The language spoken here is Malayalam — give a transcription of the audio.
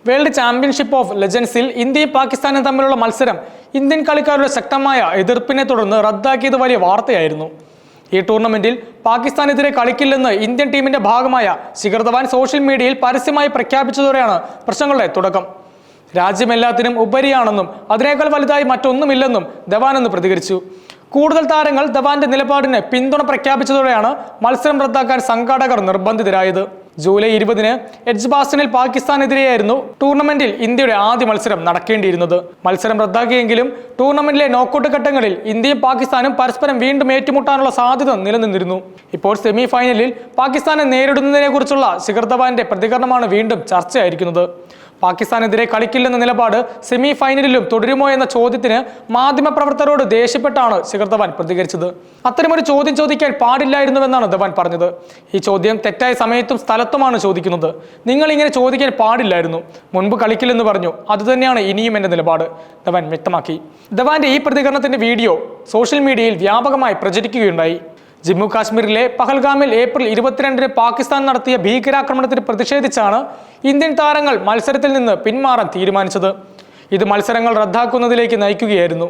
വേൾഡ് ചാമ്പ്യൻഷിപ്പ് ഓഫ് ലെജൻസിൽ ഇന്ത്യയും പാകിസ്ഥാനും തമ്മിലുള്ള മത്സരം ഇന്ത്യൻ കളിക്കാരുടെ ശക്തമായ എതിർപ്പിനെ തുടർന്ന് റദ്ദാക്കിയത് വലിയ വാർത്തയായിരുന്നു. ഈ ടൂർണമെന്റിൽ പാകിസ്ഥാനെതിരെ കളിക്കില്ലെന്ന് ഇന്ത്യൻ ടീമിന്റെ ഭാഗമായ ശിഖർ ധവാൻ സോഷ്യൽ മീഡിയയിൽ പരസ്യമായി പ്രഖ്യാപിച്ചതോടെയാണ് പ്രശ്നങ്ങളുടെ തുടക്കം. രാജ്യം എല്ലാത്തിനും ഉപരിയാണെന്നും അതിനേക്കാൾ വലുതായി മറ്റൊന്നുമില്ലെന്നും ധവാൻ എന്ന് പ്രതികരിച്ചു. കൂടുതൽ താരങ്ങൾ ധവാന്റെ നിലപാടിന് പിന്തുണ പ്രഖ്യാപിച്ചതോടെയാണ് മത്സരം റദ്ദാക്കാൻ സംഘാടകർ നിർബന്ധിതരായത്. ജൂലൈ 20-ന് എഡ്ജ്ബാസ്റ്റനിൽ പാകിസ്ഥാനെതിരെയായിരുന്നു ടൂർണമെന്റിൽ ഇന്ത്യയുടെ ആദ്യ മത്സരം നടക്കേണ്ടിയിരുന്നത്. മത്സരം റദ്ദാക്കിയെങ്കിലും ടൂർണമെന്റിലെ നോക്കൌട്ട് ഘട്ടങ്ങളിൽ ഇന്ത്യയും പാകിസ്ഥാനും പരസ്പരം വീണ്ടും ഏറ്റുമുട്ടാനുള്ള സാധ്യത നിലനിന്നിരുന്നു. ഇപ്പോൾ സെമി ഫൈനലിൽ പാകിസ്ഥാനെ നേരിടുന്നതിനെ കുറിച്ചുള്ള ശിഖർ ധവാന്റെ പ്രതികരണമാണ് വീണ്ടും ചർച്ചയായിരിക്കുന്നത്. പാകിസ്ഥാനെതിരെ കളിക്കില്ലെന്ന നിലപാട് സെമി ഫൈനലിലും തുടരുമോ എന്ന ചോദ്യത്തിന് മാധ്യമപ്രവർത്തകരോട് ദേഷ്യപ്പെട്ടാണ് ശിഖർ ധവാൻ പ്രതികരിച്ചത്. അത്തരമൊരു ചോദ്യം ചോദിക്കാൻ പാടില്ലായിരുന്നുവെന്നാണ് ധവാൻ പറഞ്ഞത്. ഈ ചോദ്യം തെറ്റായ സമയത്തും സ്ഥലത്തുമാണ് ചോദിക്കുന്നത്. നിങ്ങൾ ഇങ്ങനെ ചോദിക്കാൻ പാടില്ലായിരുന്നു. മുൻപ് കളിക്കില്ലെന്ന് പറഞ്ഞു. അതുതന്നെയാണ് ഇനിയും എന്റെ നിലപാട്, ധവാൻ വ്യക്തമാക്കി. ധവാന്റെ ഈ പ്രതികരണത്തിന്റെ വീഡിയോ സോഷ്യൽ മീഡിയയിൽ വ്യാപകമായി പ്രചരിക്കുകയുണ്ടായി. ജമ്മു കാശ്മീരിലെ പഹൽഗാമിൽ ഏപ്രിൽ 22-ന് പാകിസ്ഥാൻ നടത്തിയ ഭീകരാക്രമണത്തിന് പ്രതിഷേധിച്ചാണ് ഇന്ത്യൻ താരങ്ങൾ മത്സരത്തിൽ നിന്ന് പിന്മാറാൻ തീരുമാനിച്ചത്. ഇത് മത്സരങ്ങൾ റദ്ദാക്കുന്നതിലേക്ക് നയിക്കുകയായിരുന്നു.